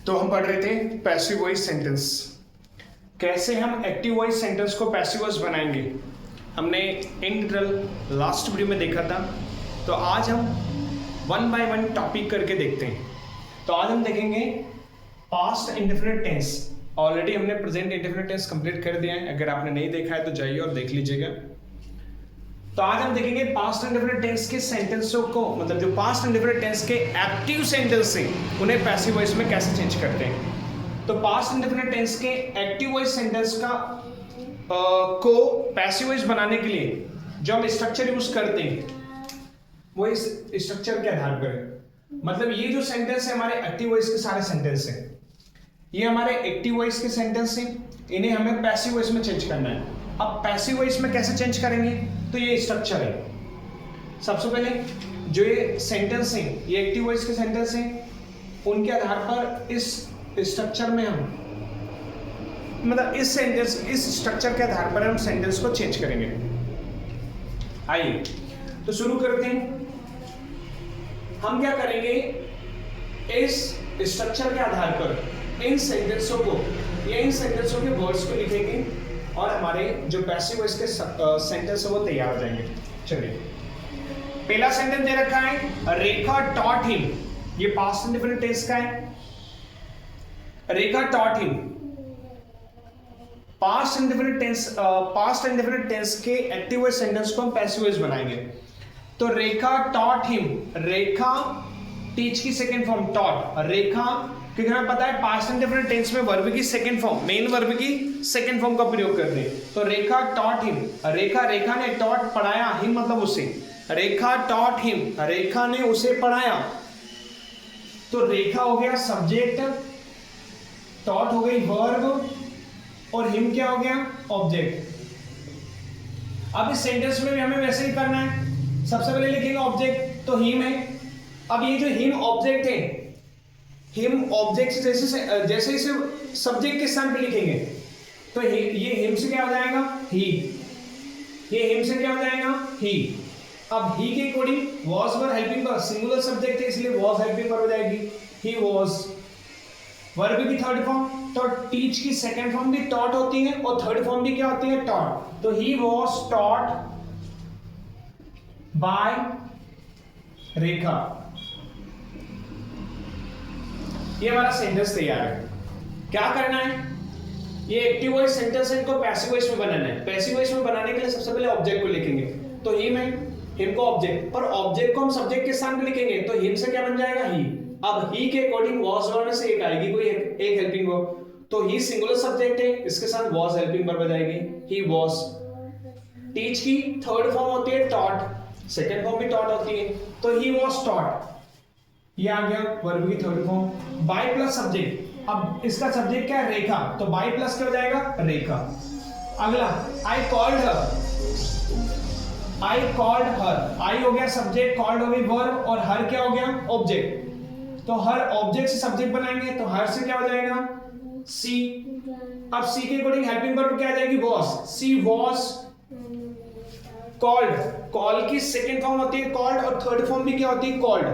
तो हम पढ़ रहे थे पैसिव वॉइस सेंटेंस, कैसे हम एक्टिव वॉइस सेंटेंस को पैसिव वॉइस बनाएंगे। हमने इन डिटेल लास्ट वीडियो में देखा था। तो आज हम वन बाय वन टॉपिक करके देखते हैं। तो आज हम देखेंगे पास्ट इंडेफिनिट टेंस। ऑलरेडी हमने प्रेजेंट इंडेफिनिट टेंस कंप्लीट कर दिया है, अगर आपने नहीं देखा है तो जाइए और देख लीजिएगा। तो आज हम देखेंगे पास्ट इंडेफिनिट टेंस के सेंटेंसों को, मतलब जो पास्ट इंडेफिनिट टेंस के एक्टिव सेंटेंस हैं उन्हें पैसिव वॉइस में कैसे चेंज करते हैं। तो पास्ट इंडेफिनिट टेंस के एक्टिव वॉइस सेंटेंस का को पैसिव वॉइस बनाने के लिए जो हम स्ट्रक्चर यूज करते हैं वो इस स्ट्रक्चर के आधार पर है। मतलब ये जो सेंटेंस है हमारे एक्टिव वॉइस के सारे सेंटेंस हैं, ये हमारे एक्टिव वॉइस के सेंटेंस हैं, इन्हें हमें पैसिव वॉइस में चेंज करना है। अब पैसिव वॉइस में कैसे चेंज करेंगे, तो ये स्ट्रक्चर है। सबसे पहले जो ये सेंटेंस हैं, ये एक्टिव वॉइस के सेंटेंस हैं, उनके आधार पर इस स्ट्रक्चर में हम, मतलब इस सेंटेंस, इस स्ट्रक्चर के आधार पर हम सेंटेंस को चेंज करेंगे। आइए तो शुरू करते हैं। हम क्या करेंगे, इस स्ट्रक्चर के आधार पर इन सेंटेंसों को या इन सेंटेंसों के वर्ड्स को लिखेंगे और हमारे जो पैसिव वॉइस के सेंटेंस है वो तैयार हो जाएंगे। चलिए, पहला सेंटेंस दे रखा है, रेखा टॉट हिम। ये पास्ट इंडेफिनिट टेंस का है। Rekha taught him past indefinite tense के एक्टिव वॉइस सेंटेंस को हम पैसिव वॉइस बनाएंगे। तो Rekha taught him, Rekha teach की सेकेंड फॉर्म टॉट, रेखा, क्योंकि हमें पता है पास्ट इंडेफिनिट टेंस में वर्ब की सेकंड फॉर्म, मेन वर्ब की सेकंड फॉर्म का प्रयोग करते हैं। तो रेखा टॉट हिम, रेखा ने टॉट पढ़ाया, हिम मतलब उसे, रेखा टॉट हिम, रेखा ने उसे पढ़ाया। तो रेखा हो गया सब्जेक्ट, टॉट हो गई वर्ब और हिम क्या हो गया, ऑब्जेक्ट। अब इस सेंटेंस में भी हमें वैसे ही करना है। सबसे पहले लिखेंगे ऑब्जेक्ट, तो हिम है। अब ये जो हिम ऑब्जेक्ट है, हिम ऑब्जेक्ट जैसे इसे सब्जेक्ट के स्थान पे लिखेंगे तो ये हिम से क्या हो जाएगा, ही। ये हिम से क्या हो जाएगा, ही। अब ही के according was verb helping verb, singular subject है इसलिए वॉज हेल्पिंग वर्ब हो जाएगी, ही वॉज। वर्ब की थर्ड फॉर्म, तो टीच की सेकंड फॉर्म भी टॉट होती है और थर्ड फॉर्म भी क्या होती है, टॉट। तो ही वॉज टॉट बाय रेखा। ये हमारा सेंटेंस तैयार है। क्या करना है, ये एक्टिव वॉइस सेंटेंस है, इनको पैसिव वॉइस में बनाना है। पैसिव वॉइस में बनाने के लिए सबसे पहले ऑब्जेक्ट को लिखेंगे। तो हिम है, हिम को ऑब्जेक्ट, पर ऑब्जेक्ट को हम सब्जेक्ट के स्थान पे लिखेंगे तो हिम से क्या बन जाएगा, ही। अब ही के अकॉर्डिंग वॉज वर्ब में से एक आएगी, कोई एक हेल्पिंग वर्ब। तो ही सिंगुलर सब्जेक्ट है, इसके साथ वॉज हेल्पिंग वर्ब आ जाएगी, ही वॉज। टीच की थर्ड फॉर्म होती है टॉट, सेकंड फॉर्म भी टॉट होती है, तो ही वॉज टॉट, ये आ गया वर्ब की third form. By plus subject, अब इसका सब्जेक्ट क्या है, रेखा, तो बाय प्लस क्या हो जाएगा, रेखा। अगला, I called her, I called her, आई हो गया सब्जेक्ट, कॉल्ड हो गई वर्ब और हर क्या हो गया, ऑब्जेक्ट। तो हर ऑब्जेक्ट से सब्जेक्ट बनाएंगे तो हर से क्या हो जाएगा, सी। अब सी के अकॉर्डिंग हेल्पिंग वर्ब क्या आ जाएगी, was. She was called, call की सेकंड फॉर्म होती है कॉल्ड और थर्ड फॉर्म भी क्या होती है, कॉल्ड।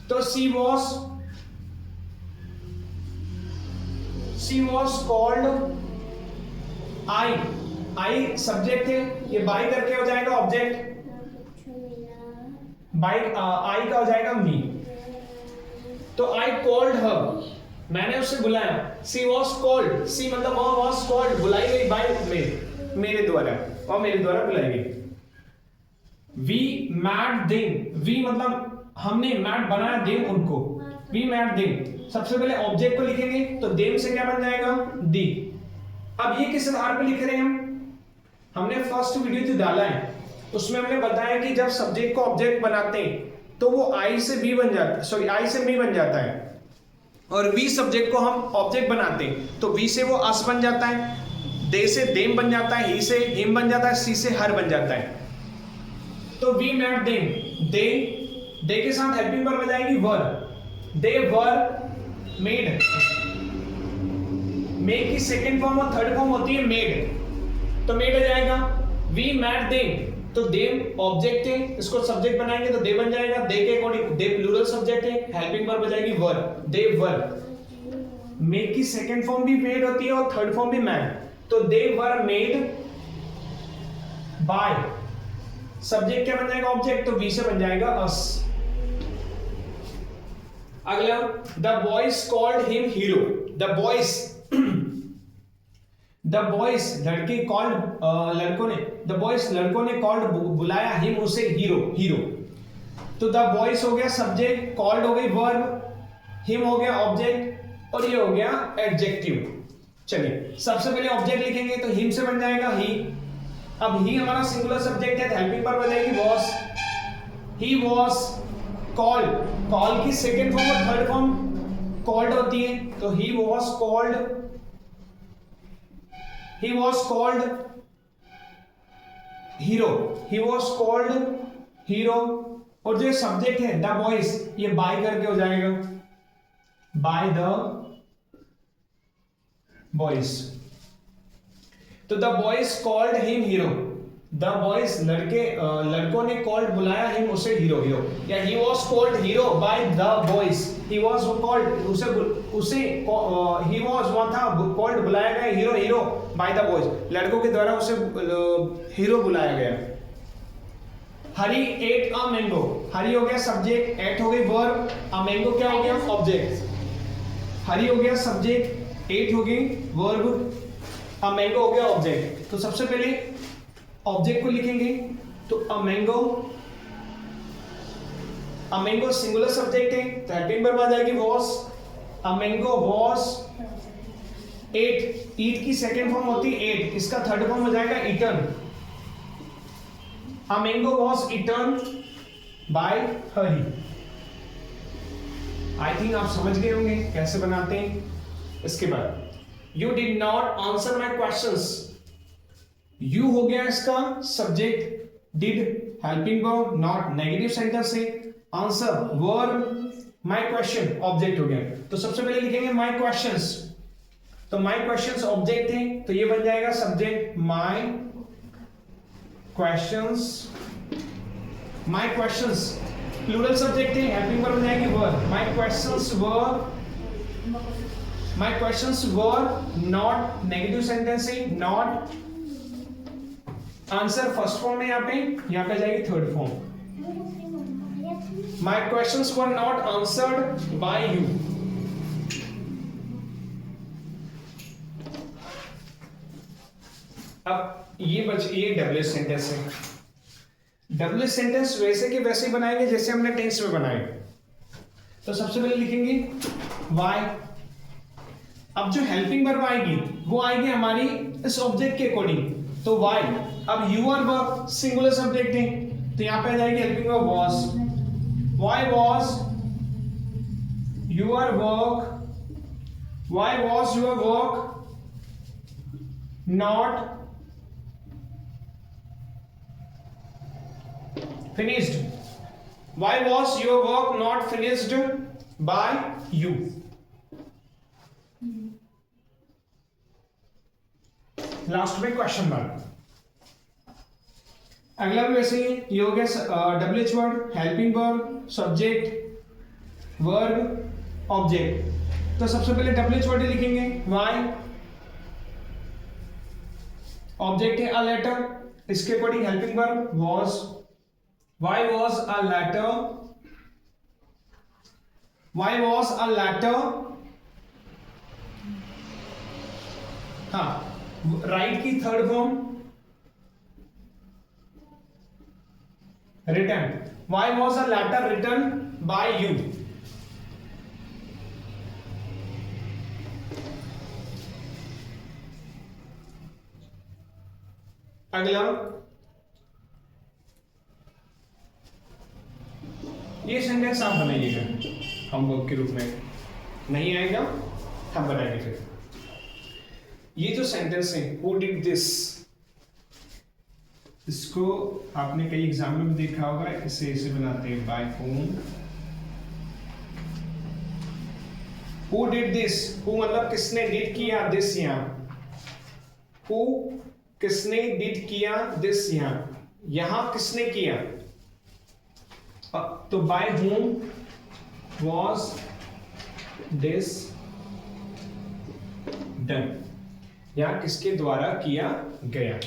तो सी वॉज कॉल्ड। आई सब्जेक्ट है, ये बाय करके हो जाएगा ऑब्जेक्ट, बाय आई का हो जाएगा मी। तो आई कॉल्ड हर, मैंने उसे बुलाया। सी वॉज कॉल्ड, सी मतलब वॉज कॉल्ड, बुलाई गई बाय मेरे द्वारा, और मेरे द्वारा बुलाई गई। वी मैट देम, वी मतलब हमने मैट बनाया, देम उनको, वी मैट देम। सबसे पहले ऑब्जेक्ट को लिखेंगे तो देम से क्या बन जाएगा, दी। अब ये किस आधार पे लिख रहे हैं हमने फर्स्ट वीडियो जो डाला है उसमें हमने बताया कि जब सब्जेक्ट को ऑब्जेक्ट बनाते हैं तो वो आई से बी बन जाता है, सॉरी आई से मी बन जाता है, और वी सब्जेक्ट को हम ऑब्जेक्ट बनाते हैं तो वी से वो अस बन जाता है, दे से देम बन जाता है, ही से हिम बन जाता है, सी से हर बन जाता है। तो वी मैट देम, दे के साथ हेल्पिंग वर्ब आ जाएगी वर, दे वर मेड। मेड की सेकंड फॉर्म और थर्ड फॉर्म होती है मेड, तो मेड आ जाएगा। वी मैट देम, तो देम ऑब्जेक्ट है, इसको सब्जेक्ट बनाएंगे तो दे बन जाएगा, दे के अकॉर्डिंग दे प्लूरल सब्जेक्ट है, हेल्पिंग वर्ब आ जाएगी वर, दे वर। मेक की सेकेंड फॉर्म भी मेड होती है और थर्ड फॉर्म भी मैड। तो दे वर मेड बाय, सब्जेक्ट क्या बन जाएगा? ऑब्जेक्ट, तो बी से बन जाएगा अस। अगला, the boys called him hero. The boys लड़के कॉल्ड, लड़कों ने, द बॉयज लड़कों ने कॉल्ड बुलाया हिम उसे हीरो। तो द बॉयज हो गया सब्जेक्ट, कॉल्ड हो गई वर्ब, हिम हो गया ऑब्जेक्ट और ये हो गया एडजेक्टिव। चलिए सबसे पहले ऑब्जेक्ट लिखेंगे तो हिम से बन जाएगा ही। अब ही हमारा सिंगुलर सब्जेक्ट है, हेल्पिंग वर्ब बनेगी was. He was called, call की सेकेंड फॉर्म और थर्ड फॉर्म कॉल्ड होती है, तो he was called hero. He was called hero. और जो सब्जेक्ट है द बॉयज, ये बाय करके हो जाएगा बाय द बॉयज। तो the boys called him hero. The boys लड़कों ने कॉल्ड बुलाया हिम उसे हीरो। या he was called hero by the boys. He was called he was वहां था कॉल्ड बुलाया गया हीरो बाय द बॉयज, लड़कों के द्वारा उसे हीरो बुलाया गया। हरी एट अ मैंगो, हरी हो गया सब्जेक्ट, एट हो गई वर्ब, अ मैंगो क्या हो गया? ऑब्जेक्ट। हरी हो गया सब्जेक्ट, एट हो गई वर्ब, अ मैंगो हो गया ऑब्जेक्ट। तो सबसे पहले ऑब्जेक्ट को लिखेंगे तो अ मैंगो सिंगुलर सब्जेक्ट है तो हेल्पिंग वर्ब आ जाएगी was. A mango was ate, eat की सेकेंड फॉर्म होती है एट, इसका थर्ड फॉर्म हो जाएगा eaten. A mango was eaten by Hari। I think आप समझ गए होंगे कैसे बनाते हैं। इसके बाद you did not answer my questions. You हो गया इसका subject, did helping verb, not negative sentence है, answer verb, my question object हो गया। तो सबसे पहले लिखेंगे माई क्वेश्चंस, तो माई क्वेश्चंस ऑब्जेक्ट है तो ये बन जाएगा सब्जेक्ट माई क्वेश्चंस। माई क्वेश्चंस प्लूरल सब्जेक्ट है, हेल्पिंग वर्ब बन जाएगी verb. My questions were not negative sentence है, नॉट आंसर फर्स्ट फॉर्म है, यहाँ पे जाएगी third form. My questions were not answered bye you. अब ये डब्ल्यूएच सेंटेंस है। डब्ल्यूएच सेंटेंस वैसे के वैसे ही बनाएंगे जैसे हमने टेंस में बनाए। तो सबसे पहले लिखेंगे वाई। अब जो हेल्पिंग वर्ब आएगी वो आएगी हमारी इस ऑब्जेक्ट के अकॉर्डिंग, तो वाई। अब यूर वर्ब सिंगुलर सब्जेक्ट है तो यहां पे आ जाएगी helping verb was. Why was your work not finished? Why was your work not finished by you? Last में क्वेश्चन मार्क। अगला भी वैसे ही ये हो गया WH word, helping verb, subject, verb, object. तो सबसे पहले डब्ल्यूएच वर्ड लिखेंगे वाई, ऑब्जेक्ट है अ लेटर, इसके according helping verb was. Why was a letter? हाँ, राइट की third form written. Why was a letter written by you? अगला ये सेंटेंस आप बनाइएगा होमवर्क के रूप में, नहीं आएगा हम बनाएंगे। फिर ये जो सेंटेंस है हु डिड दिस, इसको आपने कई एग्जाम में भी देखा होगा, इसे बनाते हैं by whom. Who did this, who मतलब किसने, डिड किया, दिस यहाँ, हु किसने, डिड किया, दिस यहाँ किसने किया, तो by whom was this done, यहाँ किसके द्वारा किया गया।